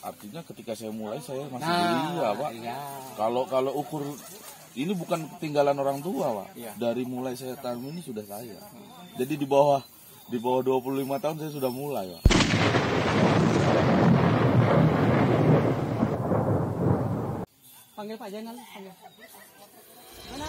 artinya ketika saya mulai saya masih belia, Pak. Iya. Kalau ukur ini bukan ketinggalan orang tua, Pak. Iya. Dari mulai saya tanam ini sudah saya. Jadi di bawah 25 tahun saya sudah mulai, Pak. Panggil Pak Jainal, panggil. Mana?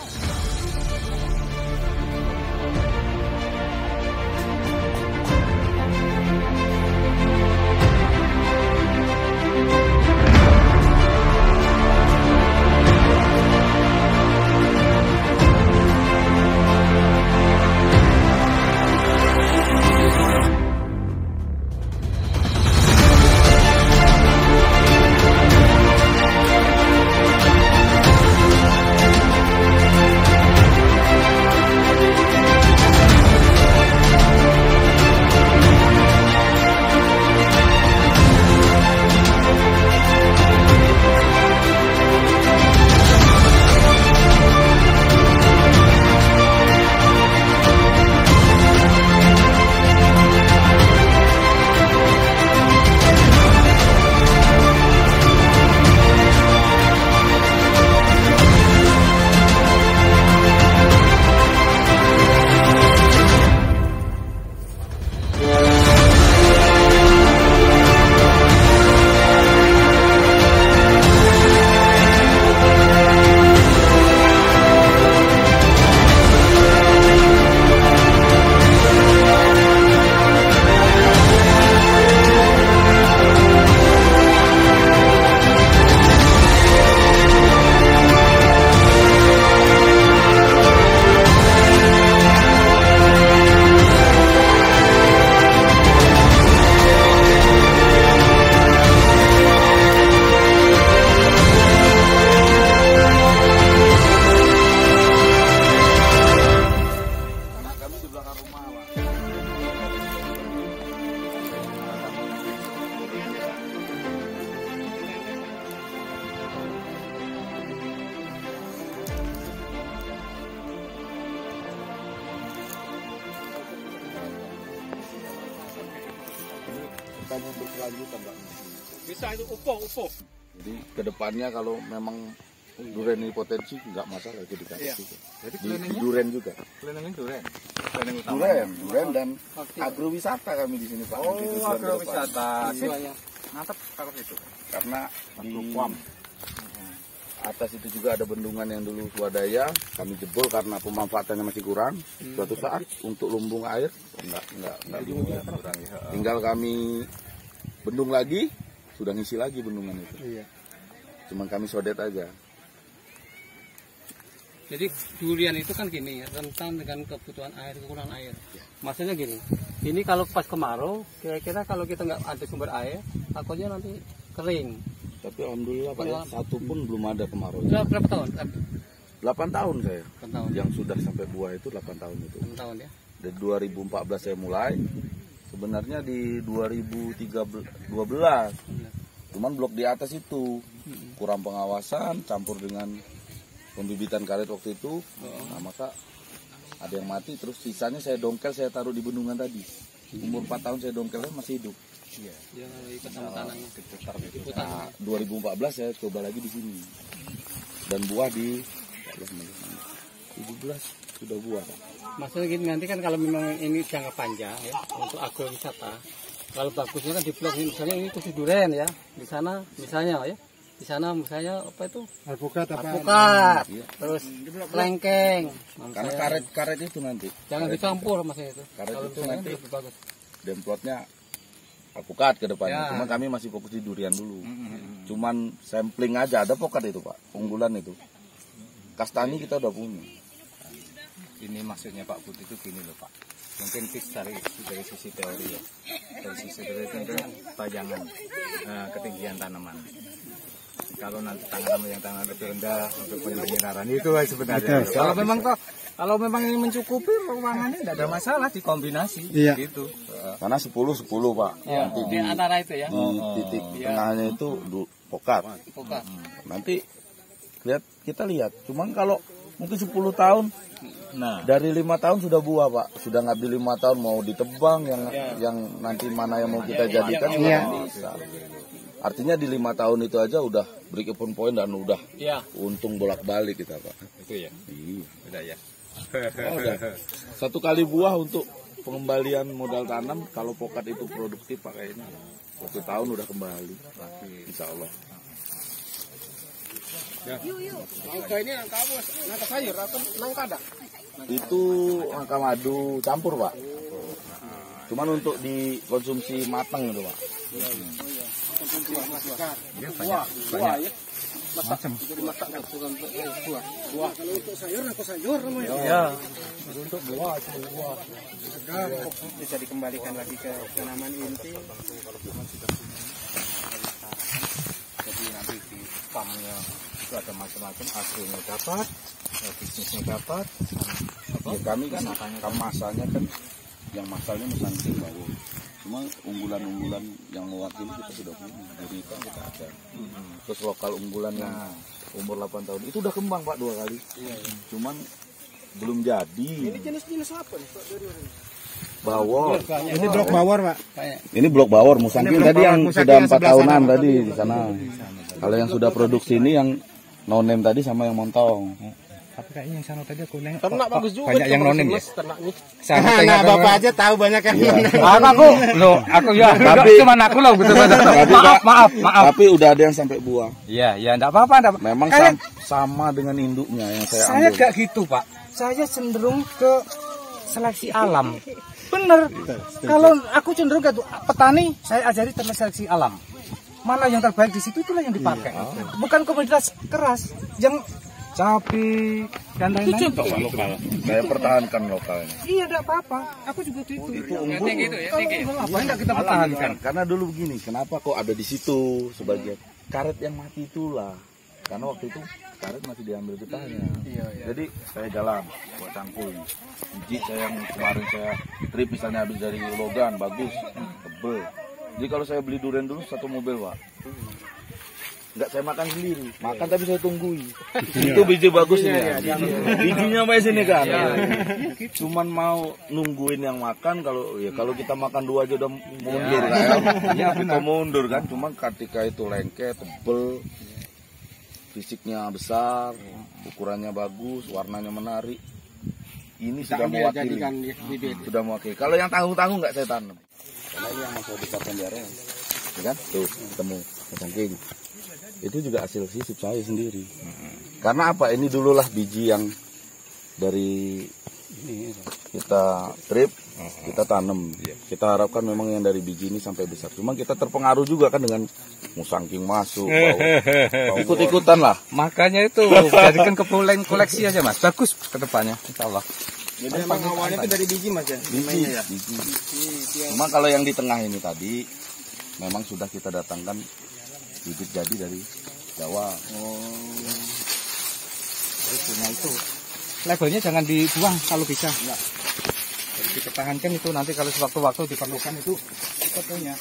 Tanya untuk kelanjutan, Pak. Bisa itu upo. Jadi kedepannya kalau memang durian ini potensi nggak masalah itu dikasih. Iya. Juga. Jadi Di durian juga. keliling durian. Keliling utama. Durian dan agrowisata kami di sini, Pak. Oh, Di tujuan agrowisata. depan. Iya. Mantap kalau itu. Karena di atas itu juga ada bendungan yang dulu swadaya kami jebol karena pemanfaatannya masih kurang. Suatu saat untuk lumbung air enggak juga. Tinggal kami bendung lagi, sudah ngisi lagi bendungan itu. Iya. Cuman kami sodet aja. Jadi durian itu kan gini, rentan dengan kebutuhan air, kekurangan air. Maksudnya gini, ini kalau pas kemarau, kira-kira kalau kita nggak ada sumber air, takutnya nanti kering. Tapi alhamdulillah Pak ya, satu pun belum ada kemarau. Sudah berapa tahun? 8 tahun saya. 8 tahun. Yang sudah sampai buah itu 8 tahun itu. 8 tahun ya. Dari 2014 saya mulai. Sebenarnya di 2012. Cuman blok di atas itu kurang pengawasan, campur dengan pembibitan karet waktu itu. Nah, maka ada yang mati, terus sisanya saya dongkel, saya taruh di bendungan tadi. Umur 4 tahun saya dongkelnya masih hidup. Iya. Dia ikut sama tanahnya. Nah, 2014 saya coba lagi di sini. Dan buah di 17 sudah buah. Maksudnya gini, nanti kan kalau memang ini jangka panjang ya untuk agrowisata, kalau bagusnya kan di blok ini misalnya ini khusus durian ya, di sana misalnya ya, di sana misalnya apa itu Alpukat Iya. terus lengkeng. Karena karet itu nanti. Jangan dicampur maksudnya itu. Karet Kalau itu misalnya nanti lebih bagus. demplotnya alpukat ke depannya. Ya. Cuma kami masih fokus di durian dulu. Cuman sampling aja, ada pokat itu Pak, unggulan itu. Kastani kita udah punya. Ini maksudnya Pak Putih itu gini loh Pak. Mungkin tips dari sisi teori ya. Dari sisi teori itu pajangan ketinggian tanaman. Kalau nanti tanaman yang tanah lebih rendah untuk penyiraman itu sebenarnya. Kalau memang ini mencukupi ruangannya tidak ada masalah dikombinasi gitu. Karena 10 Pak. Ya, Nanti di antara itu ya. di titik tengahnya itu pokat. Pokat. Nanti kita lihat. Cuman kalau mungkin 10 tahun, Nah, dari 5 tahun sudah buah Pak. Sudah ngambil 5 tahun mau ditebang yang nanti mana yang mau kita jadikan juga bisa. Artinya di 5 tahun itu aja udah break even point dan udah untung bolak-balik kita Pak. Itu ya. Iya. Udah ya. Oh, udah. 1 kali buah untuk pengembalian modal tanam kalau pokat itu produktif pakai ini. 1 tahun udah kembali. Insya Allah. Angka ini angka apa? Angka sayur atau nangka ada? Itu angka madu campur Pak. Cuman untuk dikonsumsi matang itu Pak. Buah ya. Macam. Jadi masak bukan buah. Buah. Kalau untuk sayur angka sayur namanya. Ya. Untuk buah cuma buah. Bisa dikembalikan lagi ke tanaman inti. Jadi nanti di farmnya itu ada macam-macam, hasilnya dapat, bisnisnya dapat. Ya kami kan masanya kan yang masalahnya Musangking baru. Cuma unggulan-unggulan yang mewakili kita sudah punya. Jadi kan kita ada. Terus lokal unggulan yang umur 8 tahun itu udah kembang Pak 2 kali. Cuman belum jadi. Ini jenis-jenis apa nih Pak dari orang? Bawor. Ini blok bawor Pak. Ini blok bawor Musangking tadi yang sudah 4 tahunan tadi di sana. Kalau yang sudah produksi ini yang no name tadi sama yang montong. Tapi kayaknya yang sana tadi aku nengok. Ternak bagus juga. Banyak yang nonim ya. Ternaknya. Nah, Bapak aja tahu banyak yang nonim. Aku ya. Tapi cuma aku loh betul. Maaf. Tapi udah ada yang sampai buah. Iya, enggak apa-apa. Memang sama dengan induknya yang saya Saya ambil. gak gitu, Pak. Saya cenderung ke seleksi alam. Bener. Kalau aku cenderung ke petani, saya ajari tentang seleksi alam. Mana yang terbaik di situ itulah yang dipakai. Bukan komoditas keras yang cabai dan lain-lain. Lokal. Saya pertahankan lokalnya. Iya, enggak apa-apa. Aku juga gitu. Itu unggul. Apa enggak kita pertahankan? Karena dulu begini, kenapa kok ada di situ sebagian karet yang mati itulah. Karena waktu itu karet masih diambil getahnya. Jadi saya jalan buat cangkul. Biji saya yang kemarin saya trip misalnya habis dari Logan bagus, tebel. Jadi kalau saya beli durian dulu 1 mobil Pak. Enggak saya makan sendiri, makan tapi saya tunggui. Itu biji bagus ini ya. Bijinya sampai sini kan. Cuman mau nungguin yang makan kalau kita makan 2 aja udah mundur kan. Kita mundur kan, cuman ketika itu lengket, tebel, fisiknya besar, ukurannya bagus, warnanya menarik. Ini sudah mewakili. Sudah mewakili. Kalau yang tanggung-tanggung enggak saya tanam. Karena ini yang masih besarkan di area. Ya kan? Tuh, ketemu Musangking. Itu juga hasil sisip saya sendiri. Karena apa? Ini dululah biji yang dari kita trip, kita tanam. Kita harapkan memang yang dari biji ini sampai besar. Cuma kita terpengaruh juga kan dengan Musangking masuk, ikut-ikutan lah. Makanya itu jadikan kepulen koleksi aja Mas. Bagus ke depannya, insyaallah. Jadi memang awalnya itu dari biji Mas ya? Biji. Cuma kalau yang di tengah ini tadi memang sudah kita datangkan bibit jadi dari Jawa. Terus punya itu labelnya jangan dibuang kalau bisa. Ya. Jadi dipertahankan itu nanti kalau sewaktu-waktu diperlukan itu fotonya.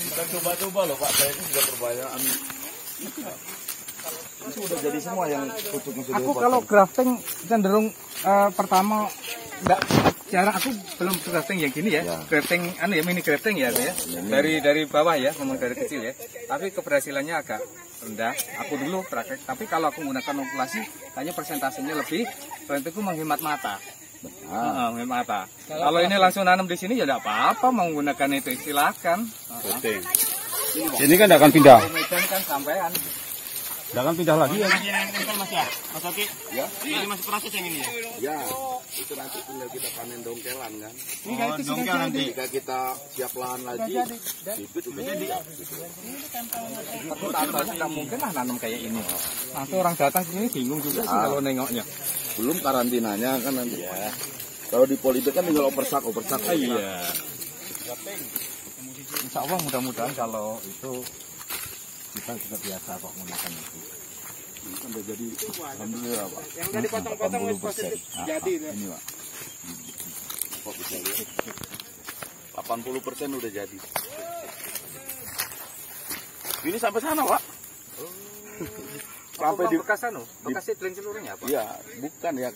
Kita coba-coba loh Pak, saya ini sudah perbayaan. Itu udah jadi semua yang pucuknya sudah. Aku kalau grafting cenderung pertama enggak jarang, aku belum grafting yang gini ya. Grafting mini grafting ya saya. Dari bawah ya, memang dari kecil ya. Tapi keberhasilannya agak rendah. Aku dulu praktek, tapi kalau aku menggunakan okulasi hanya persentasenya lebih, itu menghemat mata. Menghemat mata. Kalau ini langsung nanam di sini ya tidak apa-apa, menggunakan itu silakan. Ini kan tidak akan pindah. Medan kan sampean. Tidak akan pindah lagi ya. Mas ya? Mas Oki? Ya. Ini masih proses yang ini ya? Ya, itu nanti tinggal kita panen dongkelan kan. Oh, dongkel nanti. Jika kita siap lahan lagi, bibit udah jadi. Tapi tantangannya nggak mungkin lah nanam kayak ini. Nanti orang datang sini bingung juga sih kalau nengoknya. Belum karantinanya kan nanti. Ya. Kalau di Polybag kan tinggal opersak. Iya. Insya Allah mudah-mudahan kalau itu kita juga biasa kok menggunakan itu. Ini kan udah jadi, alhamdulillah Pak. Yang udah dipotong-potong 80%. jadi. Ini Pak. Kok bisa lihat? 80% udah jadi. Ini sampai sana Pak. Sampai di bekas seedling seluruhnya apa? Iya, bukan ya.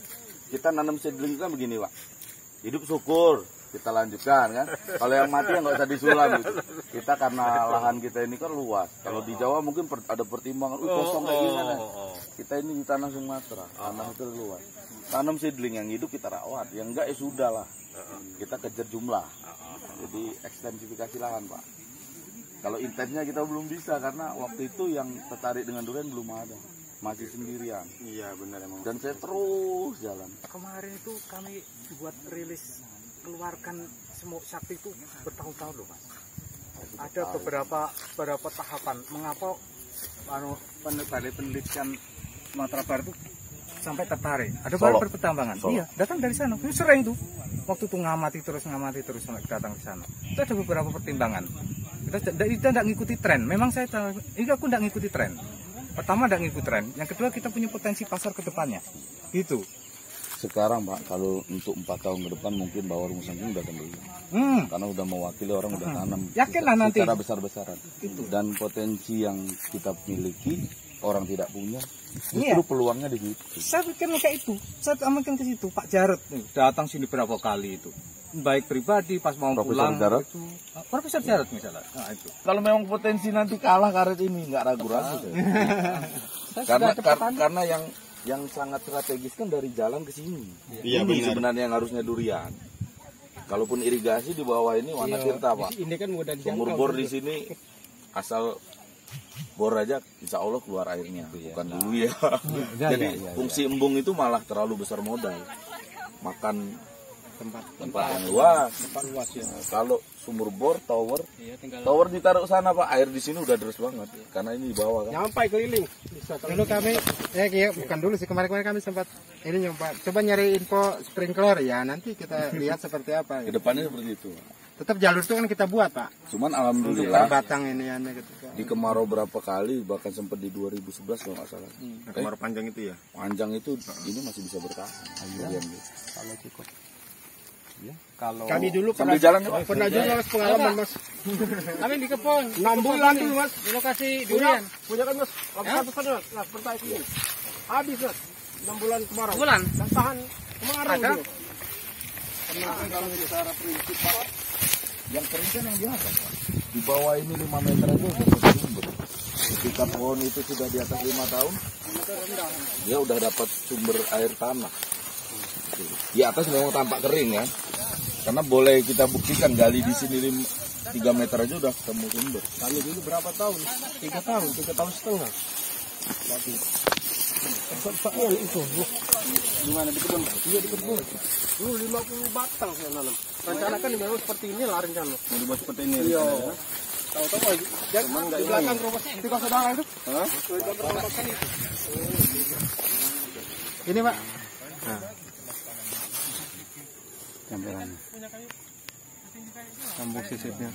Kita nanam seedling kan begini Pak. Hidup syukur. kita lanjutkan kan. Kalau yang mati ya nggak usah disulam gitu. Kita karena lahan kita ini kan luas. Kalau di Jawa mungkin ada pertimbangan, kosong kayak gimana. Kita ini di tanah Sumatera, tanah itu luas. Tanam seedling yang hidup kita rawat, yang enggak ya sudah lah. Kita kejar jumlah. Jadi ekstensifikasi lahan, Pak. Kalau intensnya kita belum bisa karena waktu itu yang tertarik dengan durian belum ada. Masih sendirian. Iya benar emang. Dan saya terus jalan. Kemarin itu kami buat rilis keluarkan Semok Sakti itu bertahun-tahun loh Mas. Ada beberapa tahapan. Mengapa penelitian Sumatera Barat itu sampai tertarik? Ada beberapa pertambangan. Iya, datang dari sana. Itu sering tuh. Waktu itu ngamati terus sampai datang ke sana. Itu ada beberapa pertimbangan. Kita tidak ngikuti tren. Memang aku tidak ngikuti tren. Pertama tidak ngikuti tren. Yang kedua kita punya potensi pasar ke depannya. Gitu. Sekarang Pak, kalau untuk 4 tahun ke depan mungkin Bawor Musangking udah kembali. Karena udah mewakili orang udah tanam. Yakinlah nanti. Secara besar-besaran. Dan potensi yang kita miliki orang tidak punya. Justru peluangnya di situ. Saya pikir kayak itu. Saya amankan ke situ. Pak Jarod datang sini berapa kali itu. Baik pribadi pas mau Profesor pulang. Jarod? Itu. Profesor Jarod misalnya. Nah, itu. Kalau memang potensi nanti kalah karet ini nggak ragu-ragu. Karena yang sangat strategis kan dari jalan ke sini. Iya, ini benar. sebenarnya yang harusnya durian. Kalaupun irigasi di bawah ini Wana Tirta Pak. Ini kan mudah dijangkau. Sumur bor di sini asal bor aja insya Allah keluar airnya. Bukan dulu ya. Jadi fungsi embung itu malah terlalu besar modal. Makan tempat yang luas. Nah, kalau sumur bor tower ditaruh sana Pak, air di sini udah deras banget karena ini di bawah kan. Nyampai keliling. Dulu kami, bukan dulu sih, kemarin kami sempat ini coba nyari info sprinkler ya, nanti kita lihat seperti apa. Kedepannya seperti itu. Tetap jalur itu kan kita buat Pak. Cuman Untuk alhamdulillah batang ini gitu. di kemarau berapa kali bahkan sempat di 2011 kalau nggak salah. Kemarau panjang itu ya. Panjang itu ini masih bisa bertahan. Durian gitu. Kalau cukup. Kalau Kami dulu Sambil jalan ya, Pak. pernah juga Mas pengalaman Mas. Kami di kebun 6 bulan dulu Mas. di lokasi durian. Punya kan Mas. Habis satu Mas. Nah, seperti ini. Habis Mas. 6 bulan kemarau. Bulan. Dan tahan kemarau Ada? dulu. Karena kalau secara prinsip Pak, Yang kering kan yang biasa Pak. Di bawah ini 5 meter aja udah dapat sumber. Ketika pohon itu sudah di atas 5 tahun, dia udah dapat sumber air tanah. Di atas memang tampak kering kan. Karena boleh kita buktikan gali di sini 3 meter aja udah ketemu sumber. kami dulu berapa tahun? 3 tahun setengah. Waduh. Itu. Gimana di kebun? Iya di kebun. Dulu 50 batang saya nanam. Rencana kan memang seperti ini lah rencana. Mau dibuat seperti ini. Iya. Tahu-tahu di belakang rumah tiga saudara itu. Hah? Di belakang rumah kami. Ini Pak. Campurannya. Sambung sisipnya.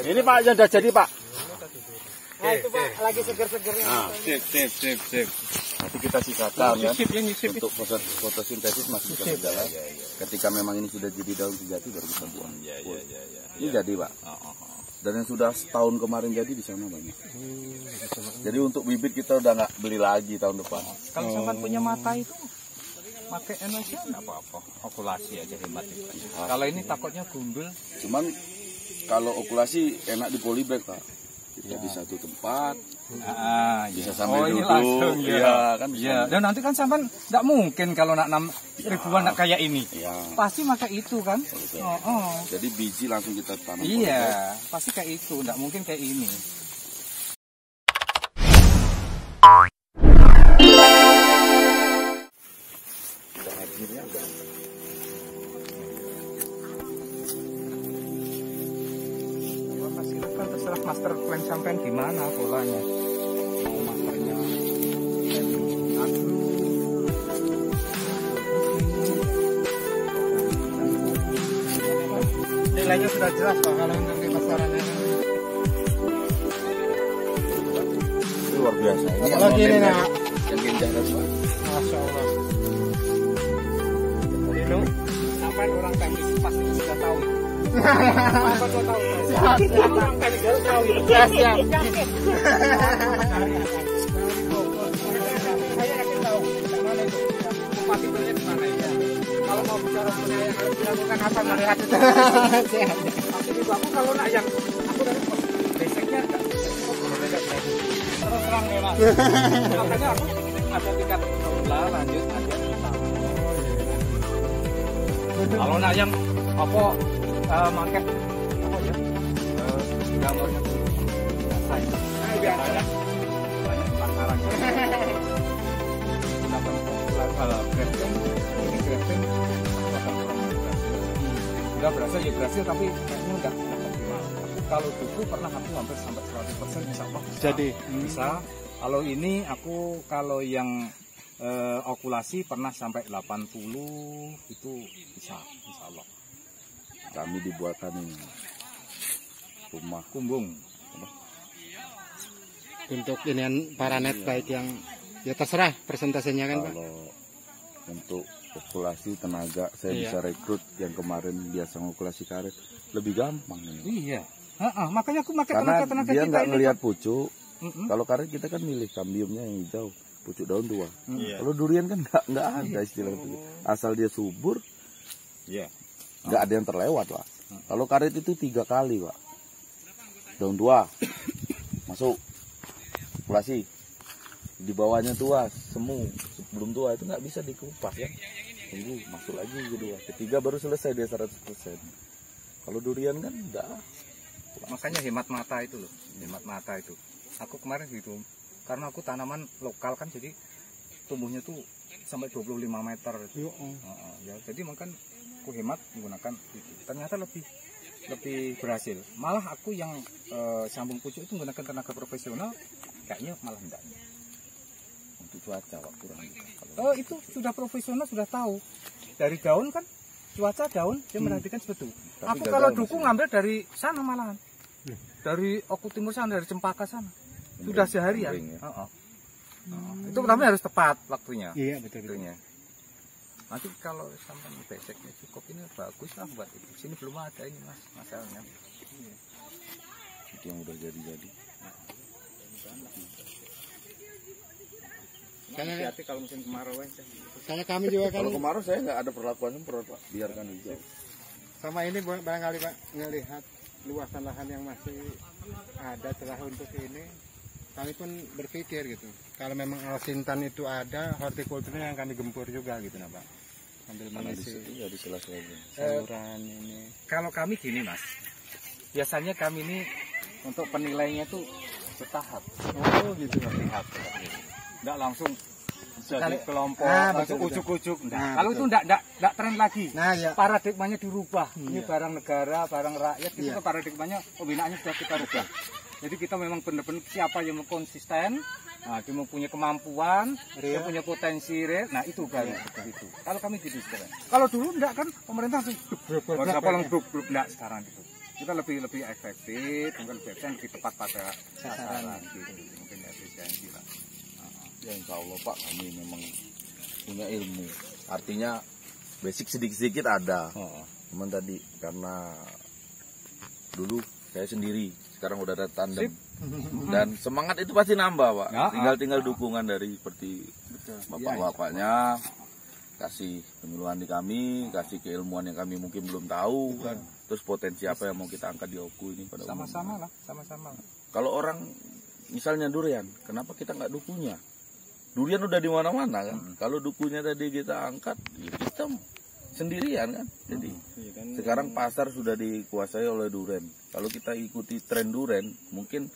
Ini Pak yang sudah jadi Pak. Nah, itu Pak lagi seger-segernya. Sip. Nanti kita sisakan kan. Nyisip. Untuk fotosintesis masih bisa berjalan. Ketika memang ini sudah jadi daun sejati baru kita buang. Ini jadi Pak. Dan yang sudah setahun kemarin jadi di sana banyak. Jadi untuk bibit kita udah nggak beli lagi tahun depan. kalau sampai punya mata itu pakai Enosia enggak apa-apa. Okulasi aja hemat itu. Kalau ini takutnya gundul. Cuman kalau okulasi enak di polybag Pak. Kita di satu tempat, bisa sambil ini duduk. langsung Iya kan bisa. Ya, dan nanti kan sampai enggak mungkin kalau nak 6 ribuan nak kayak ini. Iya. Pasti pakai itu kan. Jadi biji langsung kita tanam. Iya, pasti kayak itu, enggak mungkin kayak ini. Kita hadirnya udah. Kan terserah master plan sampean gimana polanya. Mau masternya Nilainya sudah jelas Pak kalau untuk di pasaran ini. Itu luar biasa. Ini Apalagi ini nak. yang genjangan Pak. Masya Allah. Dulu sampai orang teknis pasti sudah tahu. Siap. Dilakukan apa melihat itu? Ini aku kalau nak yang aku dari basicnya enggak terus terang ya mas. Makanya aku ada tingkat sebelah lanjut ada kalau nak yang apa market apa ya gambarnya biasa banyak pasaran. Gunakan crafting ini crafting udah berhasil ya berhasil tapi kayaknya enggak optimal. Tapi kalau duku pernah aku hampir sampai 100% insya Allah Jadi bisa. Kalau ini aku kalau yang okulasi pernah sampai 80 itu bisa insya Allah. Kami dibuatkan rumah Kumbung untuk inian paranet baik yang ya terserah persentasenya kan Pak. kalau untuk okulasi tenaga saya Iya. bisa rekrut yang kemarin biasa ngokulasi karet lebih gampang ini. iya. Makanya aku pakai Karena tenaga dia kita nggak ini. ngelihat pucuk. Mm-mm. Kalau karet kita kan milih kambiumnya yang hijau, pucuk daun tua. Iya. Kalau durian kan nggak ada istilah itu. Asal dia subur, Iya. nggak ada yang terlewat lah. Kalau karet itu 3 kali pak. Daun tua masuk, okulasi. Di bawahnya tua, semu. Sebelum tua itu nggak bisa dikupas ya. Tunggu masuk lagi kedua, ketiga baru selesai dia 100%. Kalau durian kan enggak. Makanya hemat mata itu loh, hemat mata itu. Aku kemarin gitu, karena aku tanaman lokal kan, jadi tumbuhnya tuh sampai 25 meter. Ya, jadi makan aku hemat menggunakan itu. Ternyata lebih berhasil. Malah aku yang sambung pucuk itu menggunakan tenaga profesional, kayaknya malah enggak. Untuk cuaca pak kurang. Oh itu sudah profesional, sudah tahu. Dari daun kan, cuaca daun dia merhatikan seperti itu. Tapi Aku gagal kalau masih. duku ngambil dari sana malahan. Dari Oku Timur sana, dari Cempaka sana. Sudah seharian. Kering ya. Itu pertama harus tepat waktunya. Iya betul. Waktunya. Nanti kalau sampai beseknya cukup ini bagus lah buat itu. Sini belum ada ini mas masalahnya. Itu yang udah jadi. Hati-hati kalau musim kemarau aja. Karena kami juga kan Kalau kemarau saya nggak ada perlakuan semprot pak, biarkan hijau. sama ini barangkali Pak ngelihat luasan lahan yang masih ada celah untuk ini, kami pun berpikir gitu. Kalau memang alsintan itu ada, hortikulturnya yang kami gempur juga gitu nah Pak. Sambil mengisi Ya di sela-sela ini. saluran ini. Kalau kami gini mas, biasanya kami ini untuk penilainya tuh bertahap. Oh gitu Pak. Bertahap. Enggak langsung jadi kelompok betul, langsung ujuk-ujuk. Nah, Kalau itu betul. enggak tren lagi. Nah ya. Paradigmanya dirubah. Ini Iya. barang negara, barang rakyat, itu Iya. kan paradigmanya pembinaannya sudah kita rubah. Jadi kita memang benar-benar siapa yang mau konsisten, nah, dia mempunyai kemampuan, dia punya potensi real, nah itu baru itu. Kalau kami gitu sekarang. Kalau dulu enggak kan pemerintah langsung grup enggak sekarang gitu. Kita lebih efektif, mungkin lebih tepat pada sasaran gitu. Mungkin efisiensi lah. Ya insya Allah pak kami memang punya ilmu. Artinya basic sedikit-sedikit ada. Cuman tadi karena dulu saya sendiri, sekarang udah ada tandem. Dan semangat itu pasti nambah pak. Tinggal dukungan dari seperti bapak-bapaknya kasih penyuluhan di kami, kasih keilmuan yang kami mungkin belum tahu. Terus potensi apa yang mau kita angkat di Oku ini pada Sama-sama umumnya. lah, sama-sama. Kalau orang misalnya durian, kenapa kita nggak dukunya? Durian udah di mana-mana kan. Kalau dukunya tadi kita angkat, ya kita sendirian kan. Jadi sekarang pasar sudah dikuasai oleh durian. Kalau kita ikuti tren durian, mungkin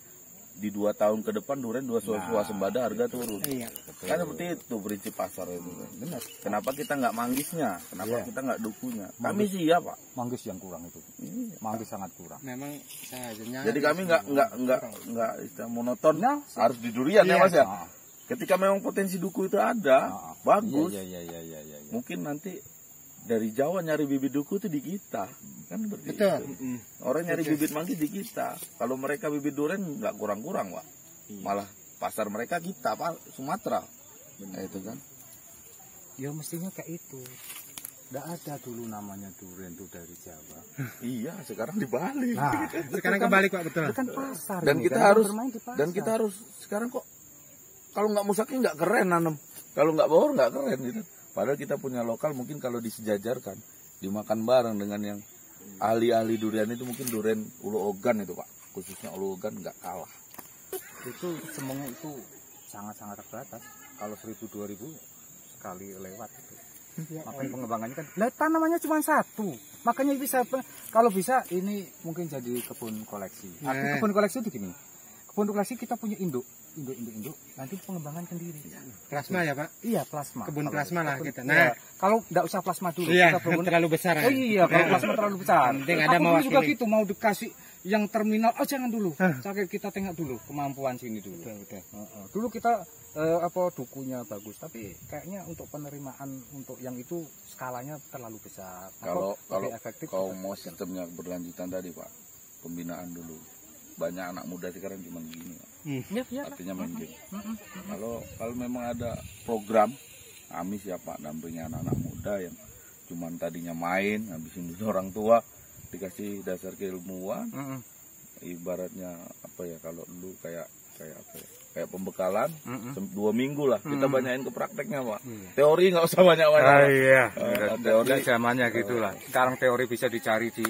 di 2 tahun ke depan durian 2 swasembada harga turun. Iya. Kan seperti itu prinsip pasar itu. Benar. Kenapa kita nggak manggisnya? Kenapa kita nggak dukunya? Kami siap pak. Manggis yang kurang itu. Manggis sangat kurang. Memang sehajanya. Jadi kami nggak monoton Nah, harus di durian ya Iya. mas ya. Ketika memang potensi duku itu ada, bagus. Iya. Mungkin nanti dari Jawa nyari bibit duku itu di kita, kan begitu. Betul. Orang nyari bibit manggis di kita. Kalau mereka bibit durian nggak kurang-kurang, pak. Malah pasar mereka kita, pak, Sumatera. Nah, itu kan. Ya mestinya kayak itu. Nggak ada dulu namanya durian itu dari Jawa. Iya, sekarang dibalik. Nah, Sekarang kembali Pak betul. itu kan pasar. dan ini kita kan, harus bermain di pasar. dan kita harus sekarang kok kalau nggak musaknya nggak keren nanam. Kalau nggak bawor nggak keren gitu. Padahal kita punya lokal mungkin kalau disejajarkan dimakan bareng dengan yang ahli-ahli durian itu. Mungkin durian ulu ogan itu Pak, khususnya ulu ogan nggak kalah. Itu semua itu sangat-sangat terbatas. Kalau 1.000-2.000 sekali lewat itu. Makanya pengembangannya kan, lah tanamannya cuma satu. Makanya bisa, kalau bisa ini mungkin jadi kebun koleksi. Artinya kebun koleksi itu gini. Kebun koleksi kita punya induk, nanti pengembangan sendiri. Plasma ya Pak? Iya, plasma. Kebun plasma lah kebun, kita. ya, Nah, kalau nggak usah plasma dulu, iya, kita bangun terlalu besar. Oh iya, kalau plasma terlalu besar. Penting ada Aku mewakili. juga gitu, mau dikasih yang terminal, oh jangan dulu. Kita tengok dulu kemampuan sini dulu. Udah. Dulu kita dukunya bagus, tapi kayaknya untuk penerimaan untuk yang itu skalanya terlalu besar. Kalau lebih efektif kau mau sistemnya berlanjutan tadi Pak, pembinaan dulu. Banyak anak muda sekarang cuma begini Pak. ya. Artinya main game. Kalau memang ada program, kami siapa dampingi anak-anak muda yang cuman tadinya main, habisin duit orang tua, dikasih dasar keilmuan, ibaratnya apa ya, kalau dulu kayak apa ya, kayak pembekalan 2 minggu lah, kita banyakin ke prakteknya Pak. Teori nggak usah banyak-banyak. Iya. Teori Zamannya gitulah. Sekarang teori bisa dicari di.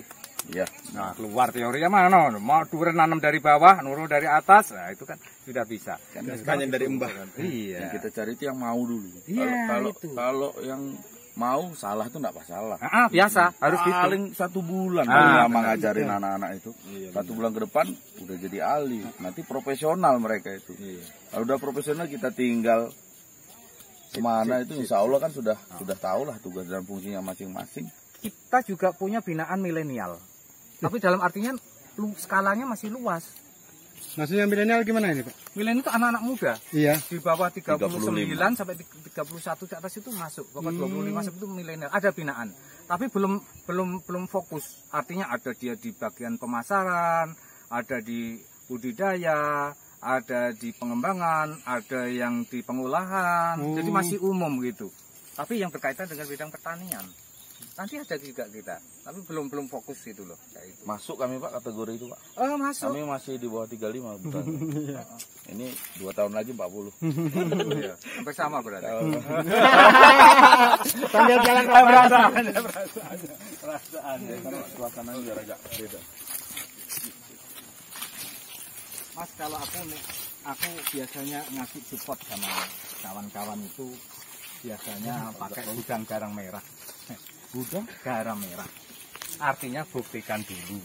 ya. Nah, keluar teorinya mana? Mau durian nanam dari bawah, nurul dari atas, nah itu kan sudah bisa. Kan Banyak dari embah. Iya. Yang kita cari itu yang mau dulu. Iya, itu. Kalau yang mau salah itu enggak masalah. Biasa, harus gitu. Paling 1 bulan lama ngajarin anak-anak itu. 1 bulan ke depan udah jadi ahli. Nanti profesional mereka itu. Kalau udah profesional kita tinggal kemana itu insya Allah kan sudah tahu lah tugas dan fungsinya masing-masing. Kita juga punya binaan milenial. Tapi dalam artinya skalanya masih luas. Maksudnya milenial gimana ini Pak? Milenial itu anak-anak muda. Iya. Di bawah 39 35. sampai 31 ke atas itu masuk. Pokoknya 25 sampai itu milenial. Ada binaan. Tapi belum fokus. Artinya ada dia di bagian pemasaran, ada di budidaya, ada di pengembangan, ada yang di pengolahan. Jadi masih umum gitu. Tapi yang berkaitan dengan bidang pertanian. Nanti ada juga kita, tapi belum fokus gitu loh. Kayak itu. Masuk kami Pak kategori itu Pak. Masuk. Kami masih di bawah 35 betul. Ini 2 tahun lagi 40. Iya. Sampai sama berarti. Sambil jalan ke Perasaan. Karena suasananya biar agak beda. Mas, kalau aku biasanya ngasih support sama kawan-kawan itu biasanya pakai udang garang merah. Udang garam merah. Artinya buktikan dulu,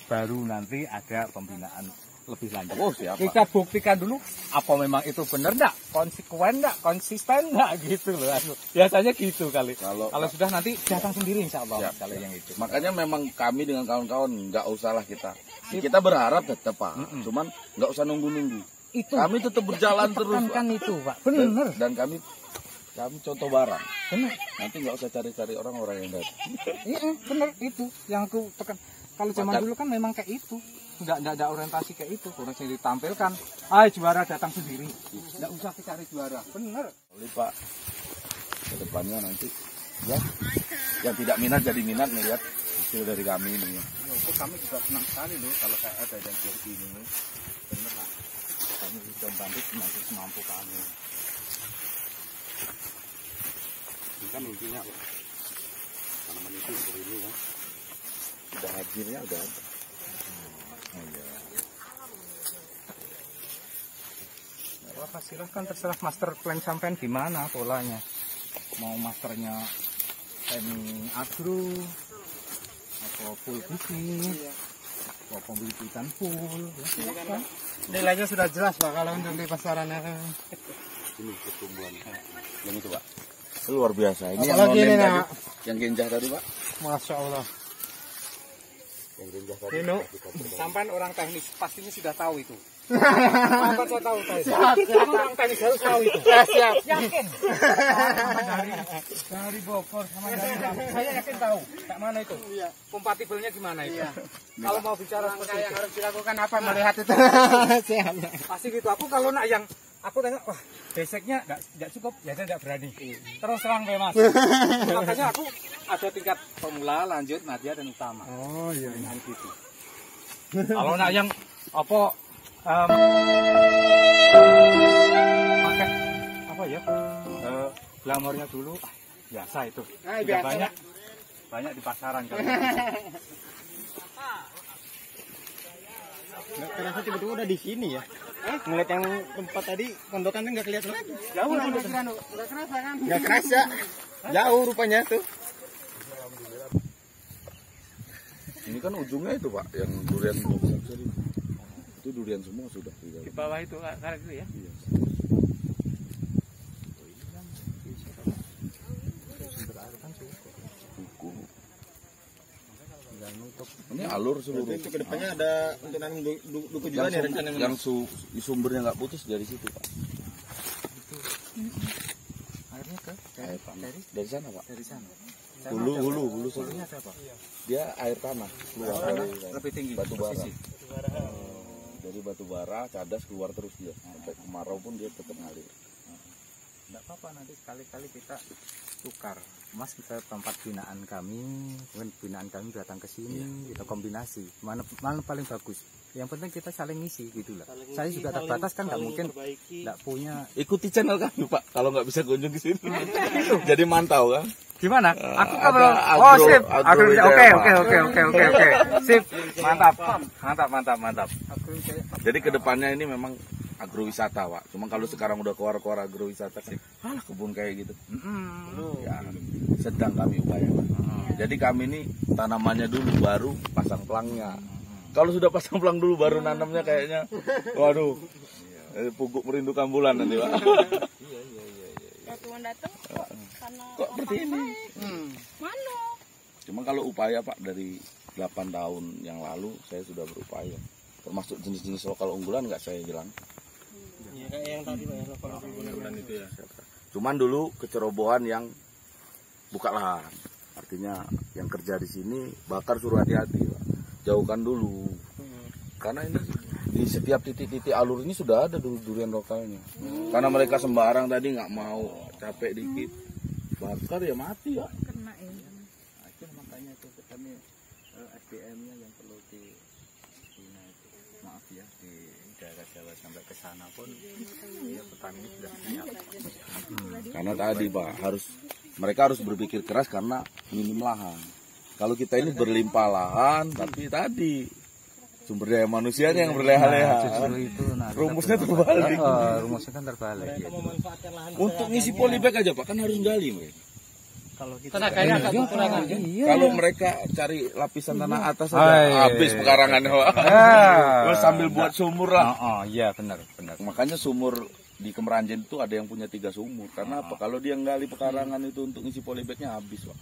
baru nanti ada pembinaan lebih lanjut. Oh, siap, Pak. Kita buktikan dulu apa memang itu benar enggak, konsekuen enggak, konsisten enggak gitu loh. Biasanya gitu kali. Kalau sudah nanti datang sendiri insya Allah kalau yang itu. Makanya memang kami dengan kawan-kawan nggak usahlah kita. Kita berharap tetap Pak. Cuman nggak usah nunggu-nunggu. Itu Kami tetap berjalan terus Pak. kan itu Pak. Benar. Dan kami contoh barang. Benar. Nanti nggak usah cari-cari orang-orang yang datang. Iya, benar itu yang aku tekan. Kalau zaman dulu kan memang kayak itu. Nggak ada orientasi kayak itu. Orang sendiri ditampilkan. Juara datang sendiri. Nggak usah cari juara. Benar. Oleh Pak, ke depannya nanti ya, yang tidak minat jadi minat melihat hasil dari kami ini. Itu kami juga senang sekali loh kalau kayak ada yang seperti ini. Benar lah. Kami bisa membantu semampu kami. Ini kan intinya Pak. Tanaman itu seperti ini ya. Udah hasilnya udah ada. Apa silahkan terserah master plan sampean gimana polanya. Mau masternya semi agro atau full bisnis atau pembibitan full ya, silakan. Nilainya sudah jelas Pak kalau untuk di pasaran. Ini pertumbuhan. Yang itu Pak. Luar biasa. Ini apalagi yang ini tadi, Nak. yang genjah tadi Pak. Masya Allah. Yang genjah tadi. Ini Sampai orang teknis pastinya sudah tahu itu. Sampai saya tahu. Orang teknis harus tahu itu. siap. Yakin. Dari Bogor sama dari Lampung. Saya yakin tahu. Kayak mana itu? Kompatibelnya gimana itu? Kalau mau bicara seperti Yang itu. harus dilakukan apa melihat itu? Siap. Pasti gitu. Aku kalau nak yang aku tanya, wah basicnya nggak cukup, ya saya nggak berani. Terus terang Mas. Makanya aku ada tingkat pemula, lanjut, media dan utama. Oh iya. Dengan gitu. Kalau nak yang apa pakai apa ya glamornya dulu biasa itu. Tidak biasa. banyak. banyak di pasaran kalau Nggak kerasa tiba-tiba udah di sini ya. Ngeliat yang tempat tadi pondokannya nggak kelihatan lagi. jauh lah Nggak kerasa kan? Nggak kerasa. Jauh rupanya tuh. Ini kan ujungnya itu Pak, yang durian belum besar itu durian semua sudah Di bawah itu karet itu ya. Iya. Buku. Ini alur seluruh. Itu kedepannya ada untuk nanam duku juga nih rencananya. Yang sumbernya nggak putus dari situ Pak. Airnya ke Air tanah. Dari sana Pak. dari sana. Hulu Hulunya ada apa? Dia air tanah keluar dari Lebih tinggi. batu bara. posisi. Dari batu bara cadas keluar terus dia. Sampai kemarau pun dia tetap ngalir. Enggak apa-apa, nanti sekali-kali kita tukar. Mas kita tempat binaan kami, kemudian binaan kami datang ke sini, kita kombinasi. Mana paling bagus? Yang penting kita saling ngisi gitu lah. Saya juga terbatas kan, nggak mungkin nggak punya. Ikuti channel kami Pak, kalau nggak bisa kunjung ke sini. Jadi mantau kan. gimana? Aku Ada kalau agro- sip. agro Oke. Wijaya, Sip. Mantap. Jadi kedepannya ini memang agrowisata Pak. Cuma kalau sekarang udah keluar agrowisata kan, alah kebun kayak gitu. Ya, sedang kami upayakan. Jadi kami ini tanamannya dulu baru pasang pelangnya. Kalau sudah pasang pelang dulu baru nanamnya kayaknya, waduh, pupuk merindukan bulan nanti Pak. Waktu datang Kok seperti ini? mana? Cuma kalau upaya Pak dari 8 tahun yang lalu saya sudah berupaya. Termasuk jenis-jenis lokal unggulan nggak saya hilang. Iya kayak yang tadi Pak ya, lokal unggulan itu ya. Cuman dulu kecerobohan yang buka lahan. Artinya yang kerja di sini bakar suruh hati-hati Pak. Jauhkan dulu. Karena ini di setiap titik-titik alur ini sudah ada durian lokalnya. Karena mereka sembarang tadi nggak mau, capek dikit bakar ya mati ya. Kena ini. Nah, itu makanya itu kami SDM-nya yang perlu dibina itu. Maaf ya, di daerah Jawa sampai ke sana pun ya petani sudah siap. Karena tadi Pak mereka harus berpikir keras karena minim lahan. Kalau kita ini berlimpah lahan, tapi tadi sumber daya manusianya yang berleha-leha. Justru itu Rumusnya terbalik. Rumusnya kan terbalik. Mereka memanfaatkan lahan Untuk ngisi polybag aja Pak, kan harus gali mereka. kalau kita Tenaganya agak kekurangan. Kalau mereka cari lapisan tanah atas saja, habis pekarangannya Pak. Terus sambil buat sumur lah. Iya benar. Makanya sumur di Kemeranjen itu ada yang punya 3 sumur. Karena apa? Kalau dia gali pekarangan itu untuk ngisi polybagnya habis Pak.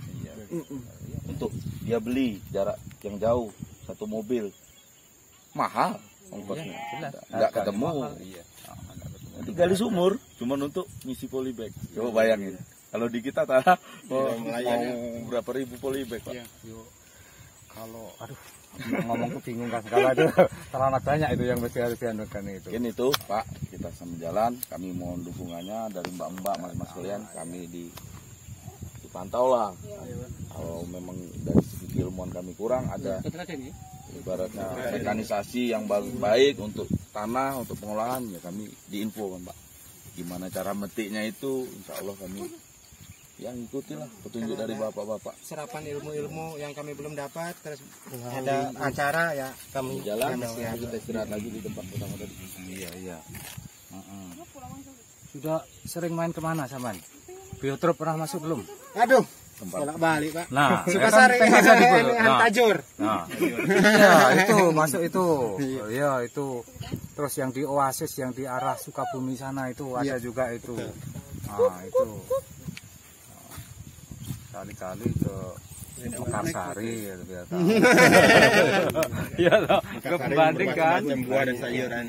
Untuk dia beli jarak yang jauh 1 mobil mahal ongkosnya. Nggak ketemu. Nanti gali sumur cuma untuk ngisi polybag. Coba bayangin. Kalau di kita mau berapa ribu polybag Pak? Kalau ngomong ke bingung kan kalau ada terlalu banyak itu yang mesti harus dianukan itu. Mungkin itu Pak, kita sambil jalan, kami mohon dukungannya dari mbak-mbak, mas-mas kalian, kami dipantau lah. Kalau memang dari segi keilmuan kami kurang, ada ibaratnya mekanisasi yang baik untuk tanah, untuk pengolahan, ya kami diinfo kan Pak. Gimana cara metiknya itu, insya Allah kami yang ikutilah petunjuk dari bapak-bapak. serapan ilmu-ilmu yang kami belum dapat, terus ada acara ya kami Jalan, kita istirahat lagi di tempat pertama tadi. Iya. Sudah sering main kemana Saman? Biotrop pernah masuk belum? Aduh, bolak balik Pak. Nah, Sukasari Tajur. Nah, ya itu masuk itu. Iya itu. Terus yang di Oasis yang di arah Sukabumi sana itu ada juga itu. Nah itu. Kali-kali ke Mekarsari gitu biasa. Iya loh, ke pembanding kan. Buah dan sayuran.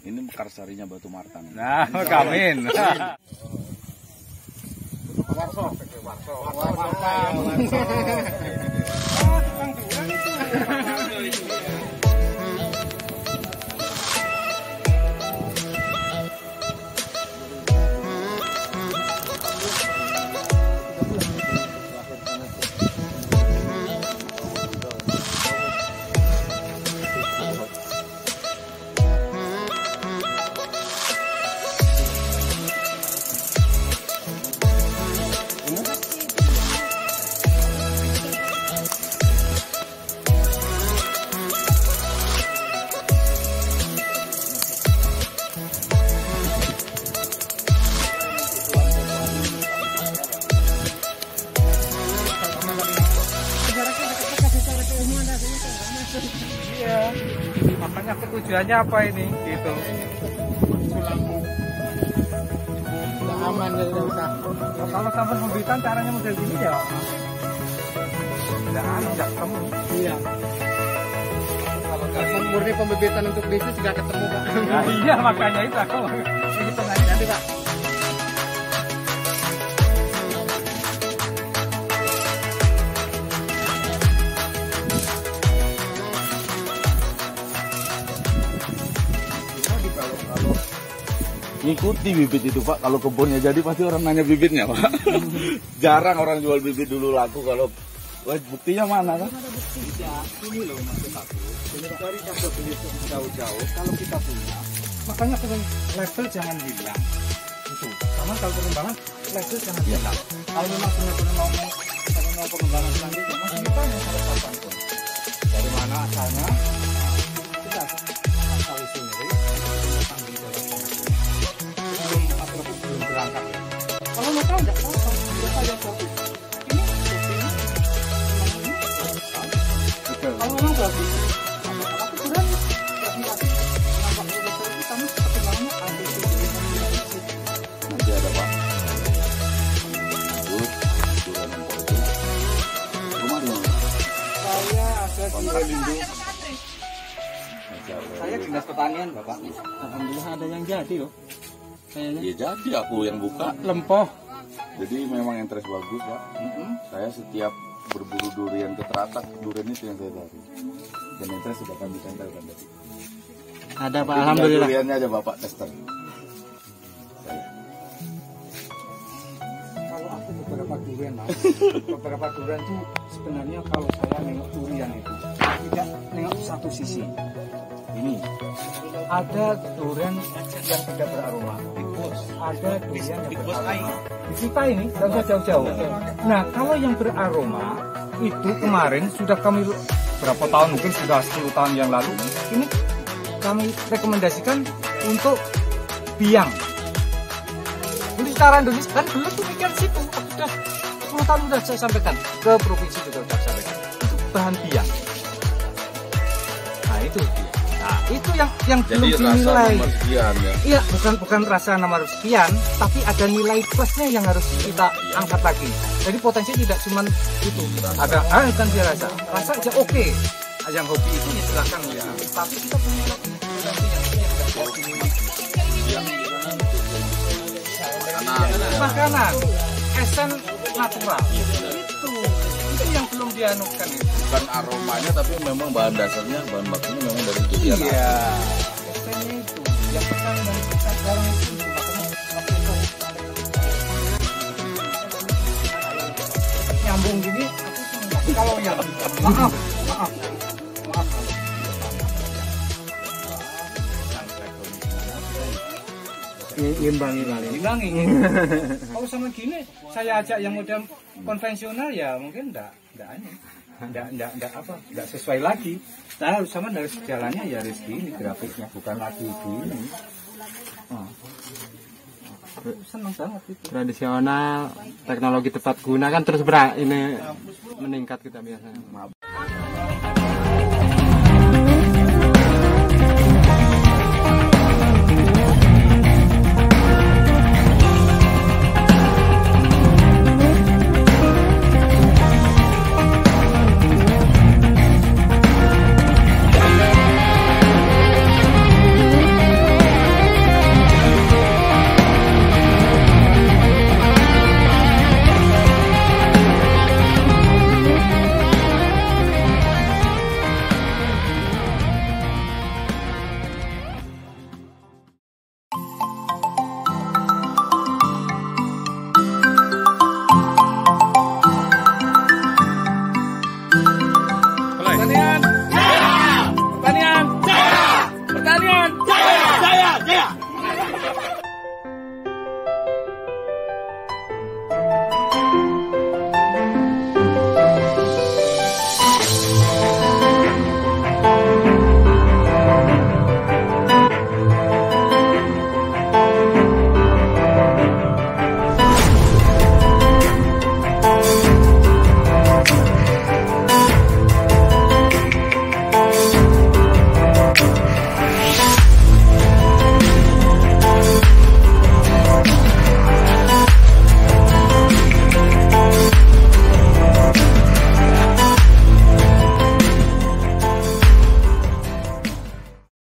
Ini Mekarsarinya Batu Martan. Nah, kamin. tujuannya apa ini gitu. Nggak aman ya, nggak usah. Kalau sampai pembibitan caranya model gini ya nggak ketemu. Iya. Kalau murni pembibitan untuk bisnis nggak ketemu Pak. Nah, iya makanya itu aku hitung aja nanti Pak. Ngikuti bibit itu Pak, kalau kebunnya jadi pasti orang nanya bibitnya Pak. Jarang orang jual bibit dulu laku kalau buktinya mana kan? Ini loh maksud aku. Dari cabut beli jauh-jauh kalau kita punya, makanya level jangan hilang. Itu. Sama kalau pengembangan level jangan hilang. Kalau memang benar-benar mau pengembangan selanjutnya, masih kita yang harus kapan pun. Dari mana asalnya? Kita asal sendiri. Belum berangkat. Kalau mau tahu nggak apa-apa, kita yang bagus. Ini kalau memang bagus, aku berani kasih nampak itu kami pertimbangannya ada itu. Nanti ada Pak. Lanjut, durian empok itu. Rumah di mana? Saya ada di Lindung. saya dinas pertanian Bapak. Alhamdulillah ada yang jadi loh. Kayaknya Ya jadi aku yang buka. lempoh. Jadi memang interest bagus Pak. Saya setiap berburu durian ke Teratak, durian itu yang saya cari. Dan interest sudah kami tempelkan tadi. Ada Pak, Tinggal alhamdulillah. duriannya aja Bapak tester. Saya. Kalau aku beberapa durian Mas, beberapa durian itu sebenarnya kalau saya nengok durian itu tidak nengok satu sisi. Ini ada durian yang tidak beraroma, ada durian yang beraroma. Di kita ini nggak usah jauh-jauh. Nah kalau yang beraroma itu kemarin sudah kami berapa tahun, mungkin sudah 10 tahun yang lalu, ini kami rekomendasikan untuk biang. Untuk secara Indonesia kan dulu tuh mikir situ, sudah 10 tahun sudah saya sampaikan ke provinsi juga sudah saya sampaikan itu bahan biang. Nah itu dia. Nah itu yang Jadi belum rasa dinilai. nomor sekian ya. Iya, bukan rasa nomor sekian, tapi ada nilai plusnya yang harus kita angkat lagi. Jadi potensi tidak cuma itu. Ada kan dia rasa aja oke. Yang hobi itu ya silakan ya. Tapi kita punya lagi potensi yang tidak bisa dimiliki. Makanan, esen natural. Itu yang belum dianukan itu. Bukan aromanya tapi memang bahan dasarnya, bahan bakunya memang dari durian. Iya. Esennya itu, yang pesan yang kita sekarang itu makanya waktu itu nyambung gini. Aku kalau yang maaf. Imbangi. Kalau sama gini, saya ajak yang model konvensional ya mungkin enggak sesuai lagi. Saya harus sama dari sejalannya ya harus gini grafiknya, bukan lagi gini. Senang banget itu. Tradisional, teknologi tepat guna kan terus ini meningkat kita biasanya.